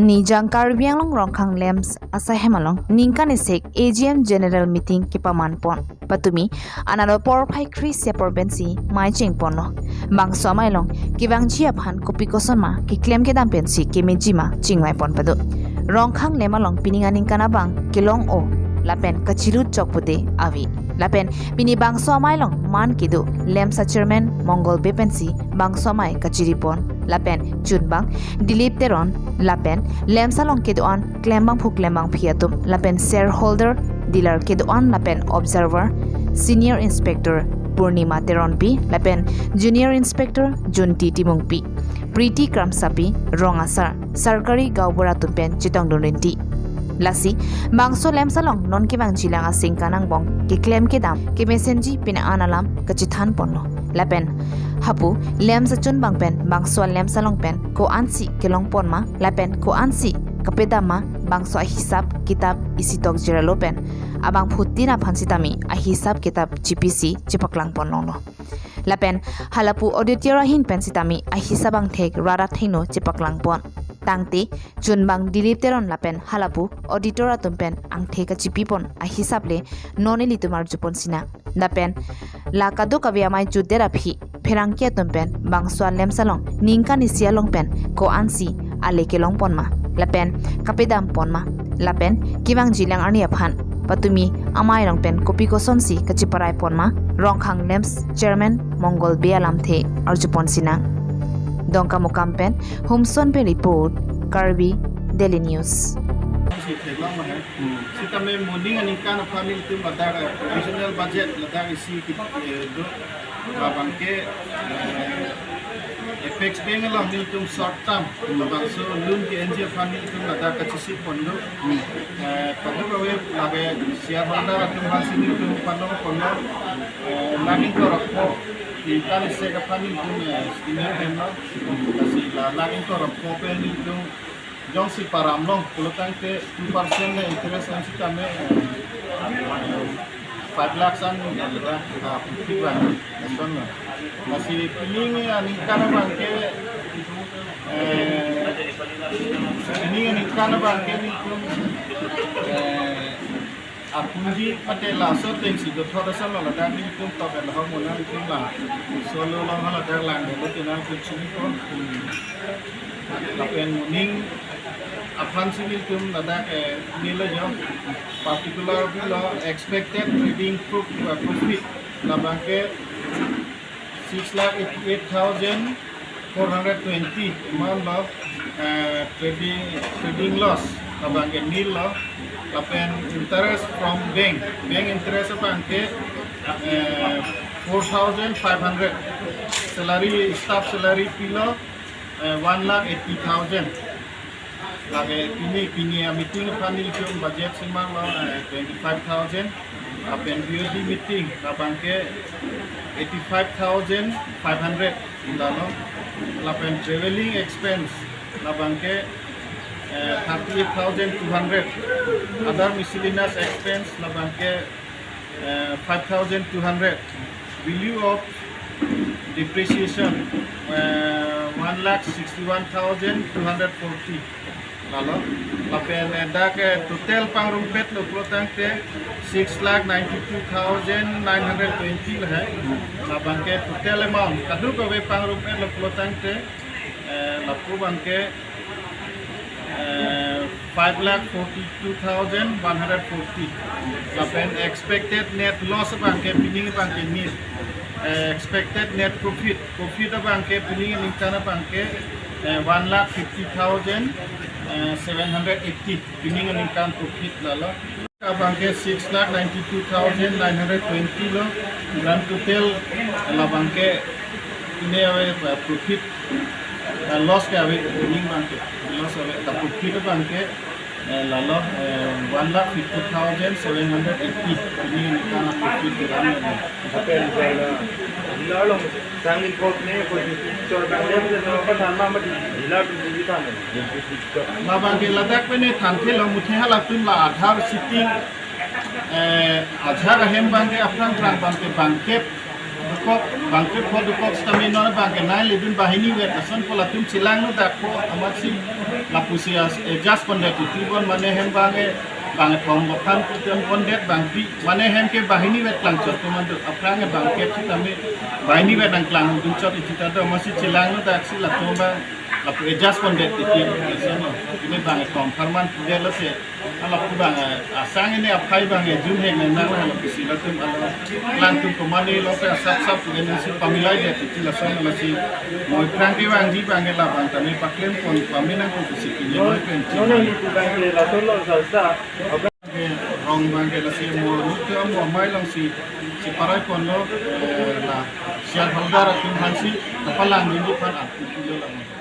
ni jangkar biang Rongkhang lems asa hemalong ningkan isek AGM General Meeting kipaman pon patumi analo por phai kris ya por bensi mai ching pono bang somai long kibang chiap han kopi kosonma ki claim ke dam pensi ke mejima chingmai pon padu Rongkhang lemalong pininga ningkan abang kilong o lapen kachirut chokpute avi lapen pini bang somai long man kidu lemsa chairman mongol bepensi bang somai kachiripon lapen chunbang dilip teron lapen lemsalong kedoan klembang phuk lembang phiatum lapen shareholder dealer kedoan lapen observer senior inspector purnima teron pi lapen junior inspector junti timung pi priti kramsapi rongasar sarkari gaubora tumpen chitong donrenti lasi bangso lemsalong non ke bang chilang asing kanang bong ke claim ke dam ke mesenji pina analam kachithan ponno lapen hapu lem sa chun bang pen bangso lem salong pen ko ansi kelong pon ma lapen ko ansi kapeda ma bangso hisab kitab isitok jeralo pen abang phutina phansitami a hisab kitab GPC chipaklang pon no lapen halapu auditora hin pensitami a hisabang thek rara theino chipaklang pon tangti chunbang dilip teron lapen halapu auditora tumpen ang theka chipipon a hisaple noneli tumar jupon sina dapen lakado kavya mai judera phi pherangkia tumpen bangswa lemsalong ningkan isialong pen ko ansi alekelong ponma lapen kapedam ponma lapen kibang jilang arni aphan patumi amai rong pen kopi ko sonsi kachiparai ponma Rongkhang lems chairman mongol bealam the arjupon sina Dongka Mukampen, Humson pe report, Karbi, Daily News. Si kami morning ningkan family itu ladang provisional budget ladang isi kita do babangke FX bank lah miltum short term bangso loan ke NGO family itu ladang kecisi pondo pada bawe lage shareholder atau masih miltum pondo lagi korok Ikan isek family itu senior member kasih lagi korok kopen itu jong si paramlong kalau tangke 2% le interest ang si kami 5 lakhs an ada putihan nasion masih piling ningkan bangke ningkan bangke itu apunji ate laso teng si do thoda sala la dan ni kum to bel ha mona kum la solo la hala da lang de tina ku chini ko lapen ning afan civil kum lada nila jo particular bila expected trading profit la banke 6,88,420 amount of trading loss la banke nil la lapen interest from bank interest banke 4,500 salary staff salary pilo 1,80,000 lagi kini meeting panel itu budget semang 25,000 lapen BOD meeting la banke 85,500 lalu lapen traveling expense la banke 38,200 other miscellaneous expense la banke 5,200 value of depreciation 1,61,240 lalu lapen dak total pangrumpet lo protangte 6,92,920 lah la banke total amount kadu ko be pangrumpet lo protangte lapu banke 5,42,140 lapen expected net loss banke pining banke ni expected net profit banke pining ningkana banke 1,50,780 pining ningkan profit lalo banke 6,92,920 lo dan total la banke ini profit loss ke awe pining banke loss awe ta profit banke lalo 1,50,780 pining ningkan profit dalam apa yang lalu sangat kokne ko chor bangle de no pathan ma mati hila bi than ma bange ladak pe ne than the lo muthe hala tum la athar sitting athar hem bange afran trang bange ko bang ke padu kok stamina na bang ke nai lidun bahini wet ason pola tum silang no dak ko amasi lapusias just pondet tibon mane hem bang thong bokhan tum pondet bang pi mane hem ke bahini wet klang chot ko man aprang bang ke tami bahini wet ang klang dun chot itita do amasi silang no dak si latum bang lapu just pondet titi ason ini bang thong farman pudela se ala ku bang asang ini apai bang jun heng na na lapusi latum ala klang tum ko mane lo pe sap dengan si pamilai dia kecil asal masih mau kerang ke bang di bang la bang kami paklem pon kami nang ko si kini mau penci no ni tu bang ke la solo sa rong bang ke la si mau nutu mau mai lang si parai pon lo la siar haldar tum hansi kapalang ni pan aku kilo lang